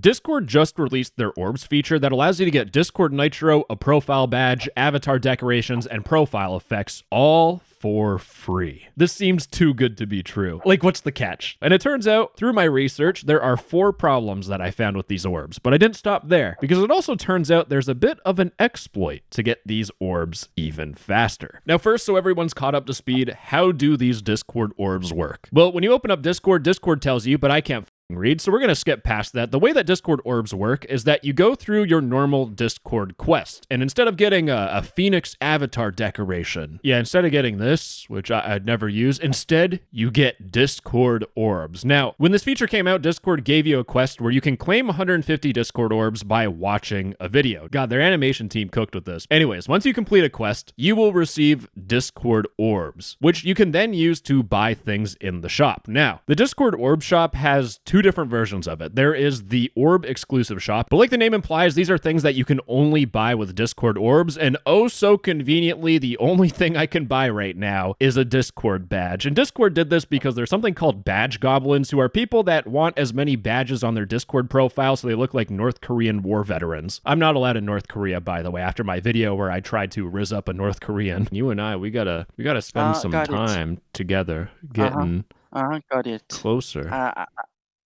Discord just released their Orbs feature that allows you to get Discord Nitro, a profile badge, avatar decorations, and profile effects all for free. This seems too good to be true. Like, what's the catch? And it turns out, through my research, there are 4 problems that I found with these orbs, but I didn't stop there, because it also turns out there's a bit of an exploit to get these orbs even faster. Now first, so everyone's caught up to speed, how do these Discord orbs work? Well, when you open up Discord, Discord tells you, but I can't read, so we're going to skip past that. The way that Discord orbs work is that you go through your normal Discord quest, and instead of getting a Phoenix avatar decoration, instead of getting this, which I'd never use, instead you get Discord orbs. Now, when this feature came out, Discord gave you a quest where you can claim 150 Discord orbs by watching a video. God, their animation team cooked with this. Anyways, once you complete a quest, you will receive Discord orbs, which you can then use to buy things in the shop. Now, the Discord orb shop has 2 different versions of it. There is the Orb exclusive shop, but like the name implies, these are things that you can only buy with Discord orbs, and oh so conveniently, the only thing I can buy right now is a Discord badge. And Discord did this because there's something called badge goblins, who are people that want as many badges on their Discord profile so they look like North Korean war veterans. I'm not allowed in North Korea, by the way, after my video where I tried to rizz up a North Korean. You and I, we gotta spend some time together getting got it. closer.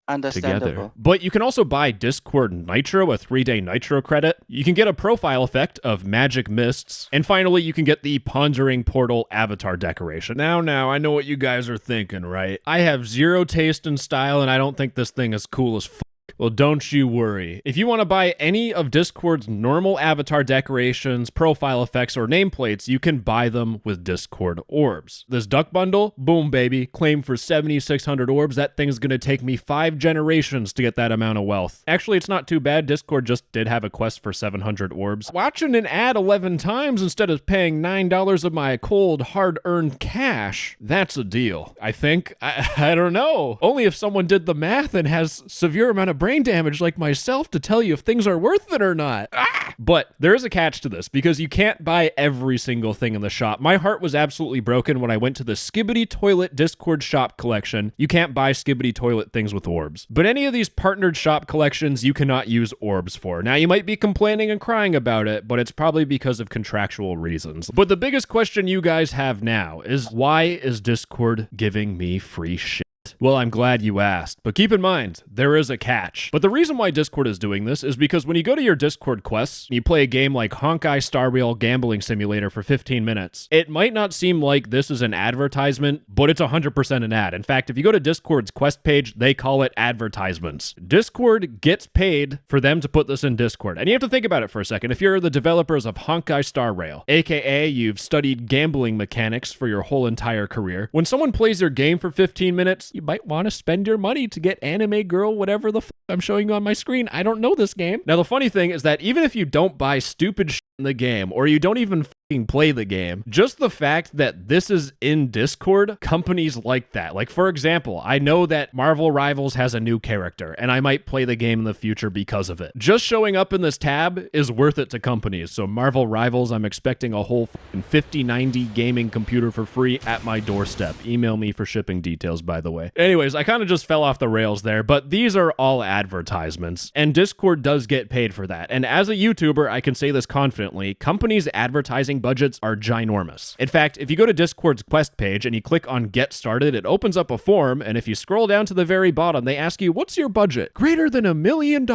Understandable. Together. But you can also buy Discord Nitro, a 3-day Nitro credit. You can get a profile effect of magic mists. And finally, you can get the Pondering Portal avatar decoration. Now, I know what you guys are thinking, right? I have zero taste in style, and I don't think this thing is cool as f. Well, don't you worry. If you want to buy any of Discord's normal avatar decorations, profile effects, or nameplates, you can buy them with Discord orbs. This duck bundle, boom baby, claim for 7,600 orbs. That thing's gonna take me 5 generations to get that amount of wealth. Actually, it's not too bad. Discord just did have a quest for 700 orbs. Watching an ad 11 times instead of paying $9 of my cold, hard-earned cash, that's a deal. I think. I don't know. Only if someone did the math and has severe amount of brain damage like myself to tell you if things are worth it or not. But there is a catch to this, because you can't buy every single thing in the shop. My heart was absolutely broken when I went to the Skibbity Toilet Discord shop collection. You can't buy Skibbity Toilet things with orbs. But any of these partnered shop collections, you cannot use orbs for. Now, you might be complaining and crying about it, but it's probably because of contractual reasons. But the biggest question you guys have now is, why is Discord giving me free shit? Well, I'm glad you asked, but keep in mind, there is a catch. But the reason why Discord is doing this is because when you go to your Discord quests, and you play a game like Honkai Star Rail Gambling Simulator for 15 minutes, it might not seem like this is an advertisement, but it's 100% an ad. In fact, if you go to Discord's quest page, they call it advertisements. Discord gets paid for them to put this in Discord. And you have to think about it for a second. If you're the developers of Honkai Star Rail, aka you've studied gambling mechanics for your whole entire career, when someone plays your game for 15 minutes, you might want to spend your money to get anime girl, whatever the f I'm showing you on my screen. I don't know this game. Now, the funny thing is that even if you don't buy stupid shit in the game, or you don't even play the game, just the fact that this is in Discord, companies like that. Like, for example, I know that Marvel Rivals has a new character, and I might play the game in the future because of it. Just showing up in this tab is worth it to companies. So Marvel Rivals, I'm expecting a whole 5090 gaming computer for free at my doorstep. Email me for shipping details, by the way. Anyways, I kind of just fell off the rails there, but these are all advertisements, and Discord does get paid for that. And as a YouTuber, I can say this confidently, companies' advertising budgets are ginormous. In fact, if you go to Discord's quest page and you click on Get Started, it opens up a form, and if you scroll down to the very bottom, they ask you, what's your budget? Greater than $1 million.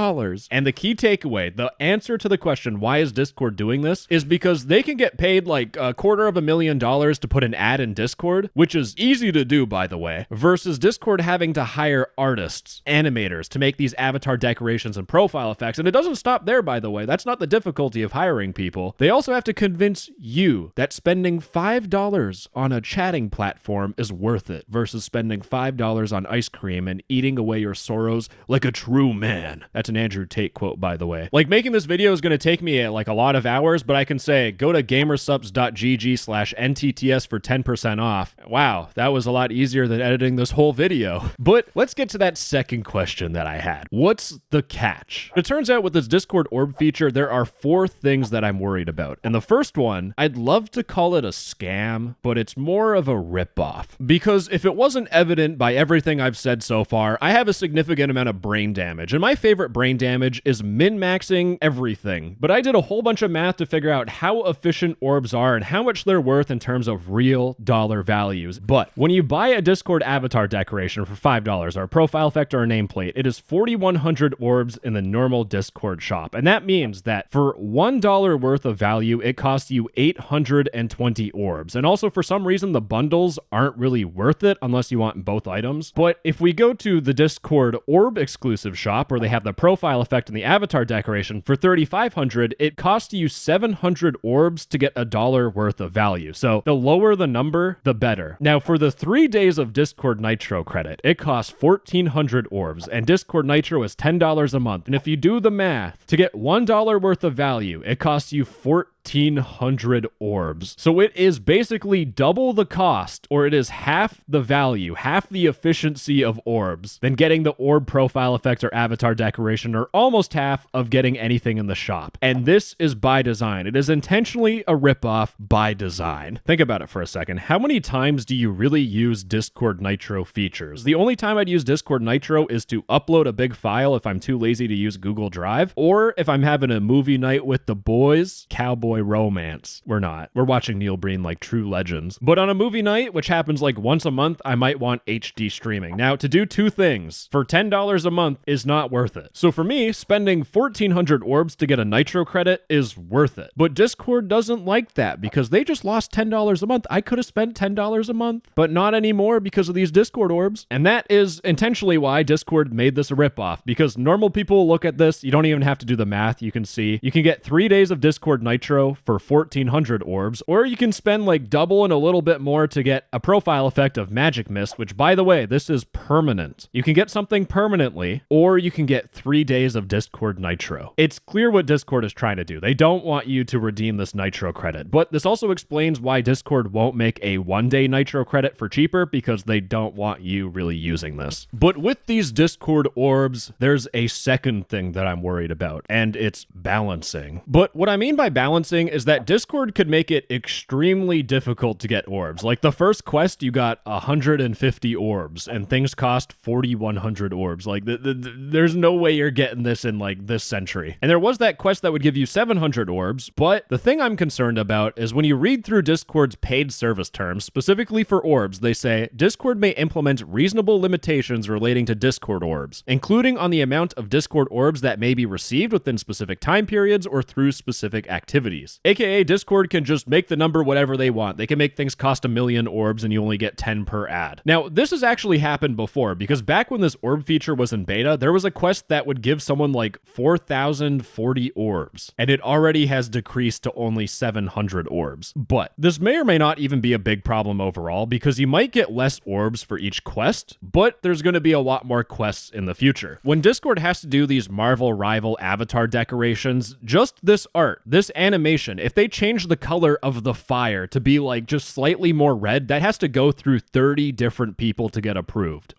And the key takeaway, the answer to the question, why is Discord doing this, is because they can get paid like $250,000 to put an ad in Discord, which is easy to do, by the way, versus Discord having to hire artists, animators to make these avatar decorations and profile effects. And it doesn't stop there, by the way. That's not the difficulty of hiring people. They also have to convince you that spending $5 on a chatting platform is worth it versus spending $5 on ice cream and eating away your sorrows like a true man. That's an Andrew Tate quote, by the way. Like, making this video is going to take me like a lot of hours, but I can say go to gamersubs.gg/NTTS for 10% off. Wow, that was a lot easier than editing this whole video. But let's get to that second question that I had. What's the catch? It turns out with this Discord orb feature, there are 4 things that I'm worried about. And the first one one, I'd love to call it a scam, but it's more of a ripoff. Because if it wasn't evident by everything I've said so far, I have a significant amount of brain damage, and my favorite brain damage is min-maxing everything. But I did a whole bunch of math to figure out how efficient orbs are and how much they're worth in terms of real dollar values. But when you buy a Discord avatar decoration for $5, or a profile effect or a nameplate, it is 4,100 orbs in the normal Discord shop. And that means that for $1 worth of value, it costs you 820 orbs. And also, for some reason, the bundles aren't really worth it unless you want both items. But if we go to the Discord orb exclusive shop, where they have the profile effect and the avatar decoration, for 3,500, it costs you 700 orbs to get $1 worth of value. So the lower the number, the better. Now, for the 3 days of Discord Nitro credit, it costs 1,400 orbs, and Discord Nitro is $10 a month. And if you do the math, to get $1 worth of value, it costs you 1,400 orbs. So it is basically double the cost, or it is half the value, half the efficiency of orbs than getting the orb profile effect or avatar decoration, or almost half of getting anything in the shop. And this is by design. It is intentionally a ripoff by design. Think about it for a second. How many times do you really use Discord Nitro features? The only time I'd use Discord Nitro is to upload a big file if I'm too lazy to use Google Drive, or if I'm having a movie night with the boys, cowboy romance. We're not. We're watching Neil Breen like true legends. But on a movie night, which happens like once a month, I might want HD streaming. Now, to do two things for $10 a month is not worth it. So for me, spending 1,400 orbs to get a Nitro credit is worth it. But Discord doesn't like that because they just lost $10 a month. I could have spent $10 a month, but not anymore because of these Discord orbs. And that is intentionally why Discord made this a ripoff, because normal people look at this, you don't even have to do the math. You can see you can get 3 days of Discord Nitro for 1,400 orbs, or you can spend like double and a little bit more to get a profile effect of Magic Mist, which, by the way, this is permanent. You can get something permanently, or you can get 3 days of Discord Nitro. It's clear what Discord is trying to do. They don't want you to redeem this Nitro credit, but this also explains why Discord won't make a 1-day Nitro credit for cheaper, because they don't want you really using this. But with these Discord orbs, there's a second thing that I'm worried about, and it's balancing. But what I mean by balancing is that Discord could make it extremely difficult to get orbs. Like the first quest, you got 150 orbs, and things cost 4,100 orbs. Like there's no way you're getting this in like this century. And there was that quest that would give you 700 orbs, but the thing I'm concerned about is when you read through Discord's paid service terms, specifically for orbs, they say Discord may implement reasonable limitations relating to Discord orbs, including on the amount of Discord orbs that may be received within specific time periods or through specific activities. AKA Discord can just make the number whatever they want. They can make things cost 1 million orbs and you only get 10 per ad. Now, this has actually happened before, because back when this orb feature was in beta, there was a quest that would give someone like 4,040 orbs, and it already has decreased to only 700 orbs. But this may or may not even be a big problem overall, because you might get less orbs for each quest, but there's going to be a lot more quests in the future. When Discord has to do these Marvel rival avatar decorations, just this art, this animation, if they change the color of the fire to be like just slightly more red, that has to go through 30 different people to get approved.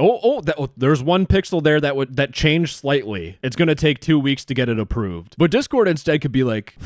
There's one pixel there that changed slightly. It's going to take 2 weeks to get it approved. But Discord instead could be like,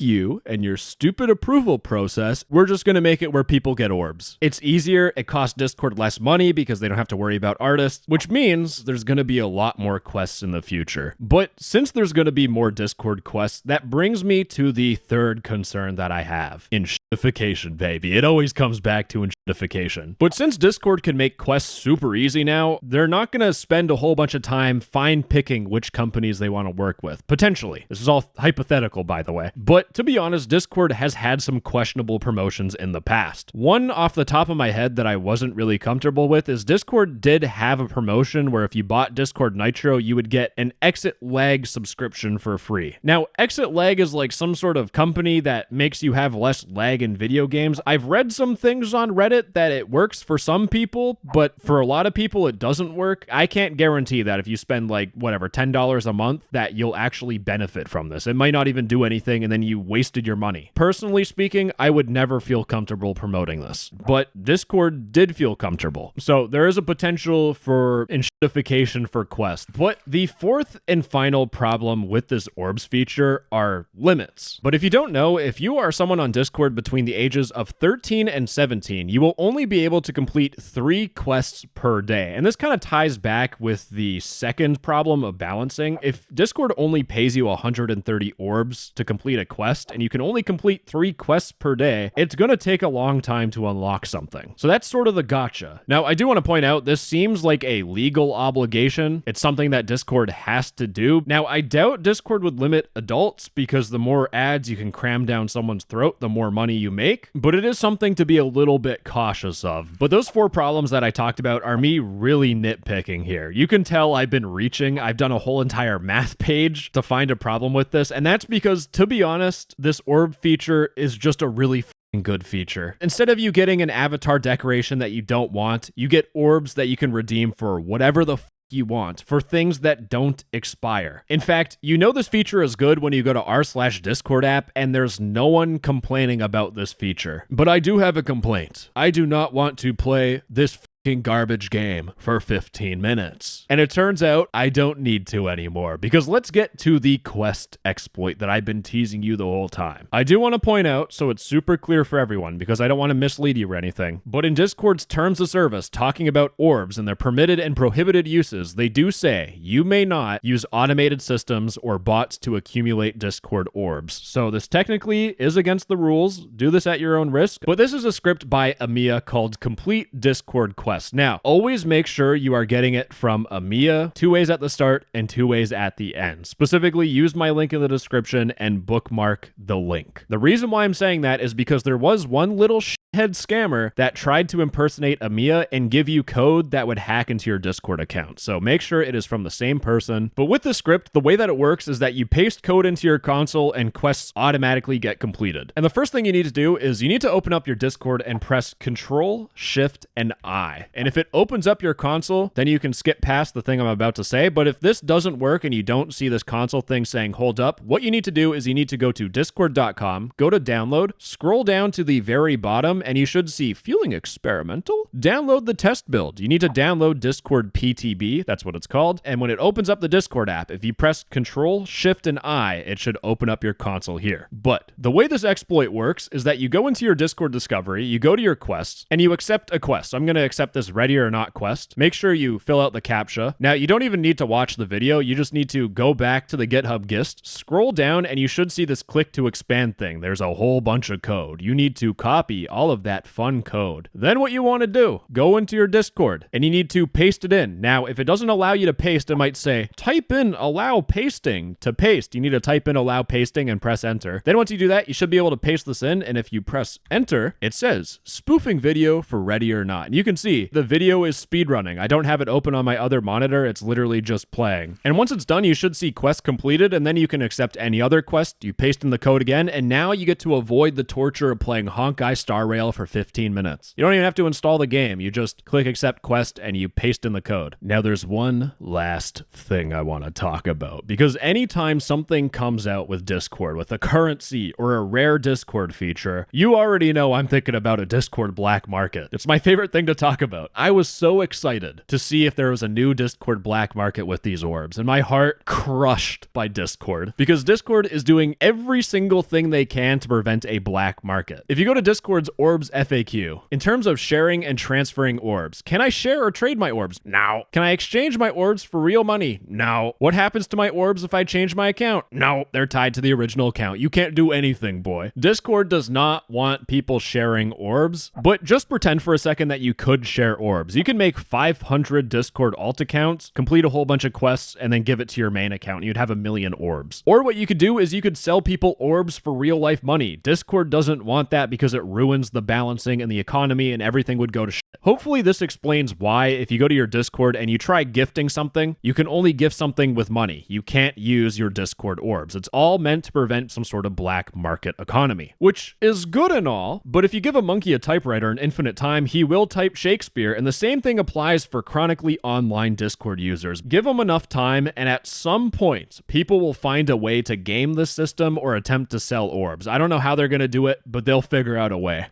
you and your stupid approval process, we're just going to make it where people get orbs. It's easier, it costs Discord less money because they don't have to worry about artists, which means there's going to be a lot more quests in the future. But since there's going to be more Discord quests, that brings me to the third concern that I have. Enshtification, baby. It always comes back to enshtification. But since Discord can make quests super easy now, they're not going to spend a whole bunch of time fine picking which companies they want to work with. Potentially. This is all hypothetical, by the way. But to be honest, Discord has had some questionable promotions in the past. One off the top of my head that I wasn't really comfortable with is Discord did have a promotion where if you bought Discord Nitro, you would get an Exit Lag subscription for free. Now, Exit Lag is like some sort of company that makes you have less lag in video games. I've read some things on Reddit that it works for some people, but for a lot of people, it doesn't work. I can't guarantee that if you spend like, whatever, $10 a month, that you'll actually benefit from this. It might not even do anything, and then you you wasted your money. Personally speaking, I would never feel comfortable promoting this, but Discord did feel comfortable. So there is a potential for enshtification for Quest. But the fourth and final problem with this Orbs feature are limits. But if you don't know, if you are someone on Discord between the ages of 13 and 17, you will only be able to complete 3 quests per day. And this kind of ties back with the second problem of balancing. If Discord only pays you 130 orbs to complete a quest, and you can only complete 3 quests per day, it's going to take a long time to unlock something. So that's sort of the gotcha. Now, I do want to point out, this seems like a legal obligation. It's something that Discord has to do. Now, I doubt Discord would limit adults, because the more ads you can cram down someone's throat, the more money you make, but it is something to be a little bit cautious of. But those 4 problems that I talked about are me really nitpicking here. You can tell I've been reaching. I've done a whole entire math page to find a problem with this, and that's because, to be honest, this orb feature is just a really good feature. Instead of you getting an avatar decoration that you don't want, you get orbs that you can redeem for whatever the you want, for things that don't expire. In fact, you know this feature is good when you go to r/Discord app and there's no one complaining about this feature. But I do have a complaint. I do not want to play this garbage game for 15 minutes. And it turns out I don't need to anymore, because let's get to the quest exploit that I've been teasing you the whole time. I do want to point out, so it's super clear for everyone, because I don't want to mislead you or anything, but in Discord's terms of service, talking about orbs and their permitted and prohibited uses, they do say you may not use automated systems or bots to accumulate Discord orbs. So this technically is against the rules. Do this at your own risk. But this is a script by Aamiaa called Complete Discord Quest. Now, always make sure you are getting it from Aamiaa, 2 ways at the start and 2 ways at the end. Specifically, use my link in the description and bookmark the link. The reason why I'm saying that is because there was one little head scammer that tried to impersonate Aamiaa and give you code that would hack into your Discord account. So make sure it is from the same person. But with the script, the way that it works is that you paste code into your console and quests automatically get completed. And the first thing you need to do is you need to open up your Discord and press Control, Shift, and I. And if it opens up your console, then you can skip past the thing I'm about to say. But if this doesn't work and you don't see this console thing saying hold up, what you need to do is you need to go to discord.com, go to download, scroll down to the very bottom, and you should see feeling experimental. Download the test build. You need to download Discord PTB, that's what it's called. And when it opens up the Discord app, if you press Control, Shift, and I, it should open up your console here. But the way this exploit works is that you go into your Discord discovery, you go to your quests, and you accept a quest. So I'm going to accept this ready or not quest. Make sure you fill out the CAPTCHA. Now, you don't even need to watch the video. You just need to go back to the GitHub gist, scroll down, and you should see this click to expand thing. There's a whole bunch of code. You need to copy all of that fun code. Then what you want to do, go into your Discord, and you need to paste it in. Now, if it doesn't allow you to paste, it might say, type in allow pasting to paste. You need to type in allow pasting and press enter. Then once you do that, you should be able to paste this in, and if you press enter, it says spoofing video for ready or not. And you can see the video is speedrunning. I don't have it open on my other monitor. It's literally just playing. And once it's done, you should see quest completed, and then you can accept any other quest. You paste in the code again, and now you get to avoid the torture of playing Honkai Star Rail for 15 minutes. You don't even have to install the game. You just click accept quest and you paste in the code. Now there's one last thing I want to talk about, because anytime something comes out with Discord, with a currency or a rare Discord feature, you already know I'm thinking about a Discord black market. It's my favorite thing to talk about. I was so excited to see if there was a new Discord black market with these orbs, and my heart crushed by Discord, because Discord is doing every single thing they can to prevent a black market. If you go to Discord's Orbs FAQ, in terms of sharing and transferring orbs, can I share or trade my orbs? No. Can I exchange my orbs for real money? No. What happens to my orbs if I change my account? No. They're tied to the original account. You can't do anything, boy. Discord does not want people sharing orbs, but just pretend for a second that you could share orbs. You can make 500 Discord alt accounts, complete a whole bunch of quests, and then give it to your main account, and you'd have 1 million orbs. Or what you could do is you could sell people orbs for real life money. Discord doesn't want that because it ruins the the balancing and the economy and everything would go to shit. Hopefully this explains why if you go to your Discord and you try gifting something, you can only gift something with money. You can't use your Discord orbs. It's all meant to prevent some sort of black market economy, which is good and all, but if you give a monkey a typewriter and infinite time, he will type Shakespeare, and the same thing applies for chronically online Discord users. Give them enough time, and at some point, people will find a way to game the system or attempt to sell orbs. I don't know how they're going to do it, but they'll figure out a way.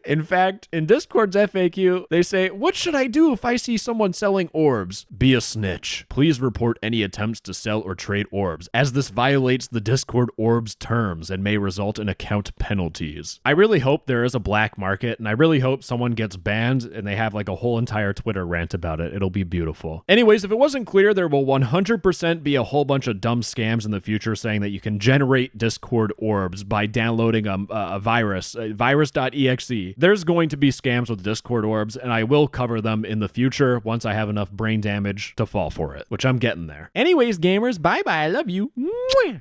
In fact, in Discord's FAQ, they say, "What should I do if I see someone selling orbs? Be a snitch. Please report any attempts to sell or trade orbs, as this violates the Discord orbs terms and may result in account penalties." I really hope there is a black market, and I really hope someone gets banned and they have like a whole entire Twitter rant about it. It'll be beautiful. Anyways, if it wasn't clear, there will 100% be a whole bunch of dumb scams in the future saying that you can generate Discord orbs by downloading a virus, virus.exe. There's going to be scams with Discord orbs, and I will cover them in the future once I have enough brain damage to fall for it, which I'm getting there. Anyways, gamers, bye-bye. I love you. Mwah!